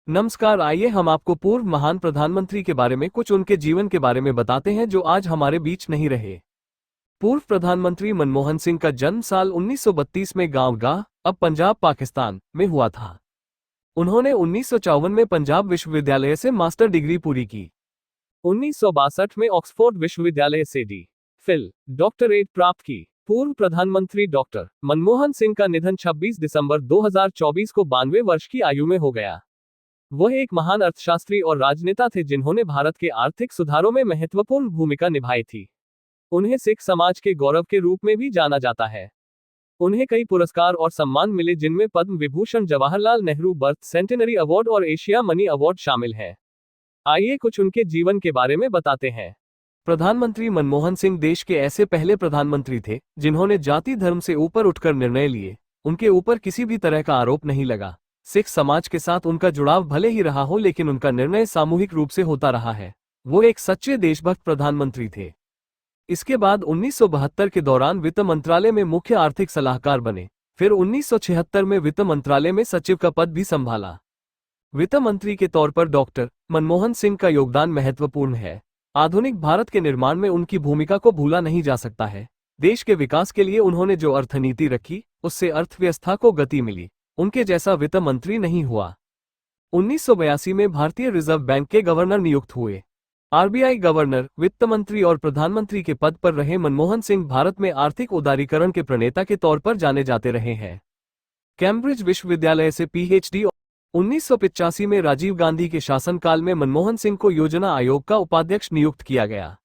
नमस्कार, आइए हम आपको पूर्व महान प्रधानमंत्री के बारे में कुछ उनके जीवन के बारे में बताते हैं जो आज हमारे बीच नहीं रहे। पूर्व प्रधानमंत्री मनमोहन सिंह का जन्म साल 1932 में गांव गाह, अब पंजाब पाकिस्तान में हुआ था। उन्होंने 1954 में पंजाब विश्वविद्यालय से मास्टर डिग्री पूरी की। 1962 में ऑक्सफोर्ड विश्वविद्यालय से डी.फिल डॉक्टरेट प्राप्त की। पूर्व प्रधानमंत्री डॉक्टर मनमोहन सिंह का निधन 26 दिसंबर 2024 को 92 वर्ष की आयु में हो गया। वह एक महान अर्थशास्त्री और राजनेता थे जिन्होंने भारत के आर्थिक सुधारों में महत्वपूर्ण भूमिका निभाई थी। उन्हें सिख समाज के गौरव के रूप में भी जाना जाता है। उन्हें कई पुरस्कार और सम्मान मिले जिनमें Padma Vibhushan, Jawaharlal Nehru birth centenary award और एशिया मनी अवार्ड शामिल हैं। आइए कुछ उनके जीवन के बारे में बताते हैं। प्रधानमंत्री मनमोहन सिंह देश के ऐसे पहले प्रधानमंत्री थे जिन्होंने जाति धर्म से ऊपर उठकर निर्णय लिए। उनके ऊपर किसी भी तरह का आरोप नहीं लगा। सिख समाज के साथ उनका जुड़ाव भले ही रहा हो, लेकिन उनका निर्णय सामूहिक रूप से होता रहा है। वो एक सच्चे देशभक्त प्रधानमंत्री थे। इसके बाद 1972 के दौरान वित्त मंत्रालय में मुख्य आर्थिक सलाहकार बने। फिर 1976 में वित्त मंत्रालय में सचिव का पद भी संभाला। वित्त मंत्री के तौर पर डॉक्टर मनमोहन सिंह का योगदान महत्वपूर्ण है। आधुनिक भारत के निर्माण में उनकी भूमिका को भूला नहीं जा सकता है। देश के विकास के लिए उन्होंने जो अर्थनीति रखी, उससे अर्थव्यवस्था को गति मिली। उनके जैसा वित्त मंत्री नहीं हुआ। 1982 में भारतीय रिजर्व बैंक के गवर्नर नियुक्त हुए। आरबीआई गवर्नर, वित्त मंत्री और प्रधानमंत्री के पद पर रहे मनमोहन सिंह भारत में आर्थिक उदारीकरण के प्रणेता के तौर पर जाने जाते रहे हैं। कैम्ब्रिज विश्वविद्यालय से पीएचडी। 1985 में राजीव गांधी के शासनकाल में मनमोहन सिंह को योजना आयोग का उपाध्यक्ष नियुक्त किया गया।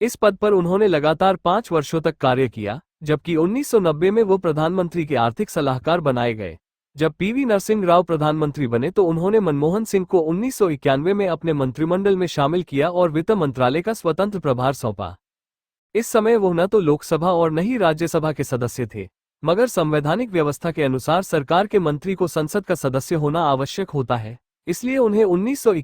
इस पद पर उन्होंने लगातार 5 वर्षों तक कार्य किया, जबकि 1990 में वो प्रधानमंत्री के आर्थिक सलाहकार बनाए गए। जब पीवी नरसिंह राव प्रधानमंत्री बने तो उन्होंने मनमोहन सिंह को 1991 में अपने मंत्रिमंडल में शामिल किया और वित्त मंत्रालय का स्वतंत्र प्रभार सौंपा। इस समय वो न तो लोकसभा और न ही राज्यसभा के सदस्य थे, मगर संवैधानिक व्यवस्था के अनुसार सरकार के मंत्री को संसद का सदस्य होना आवश्यक होता है, इसलिए उन्हें 1991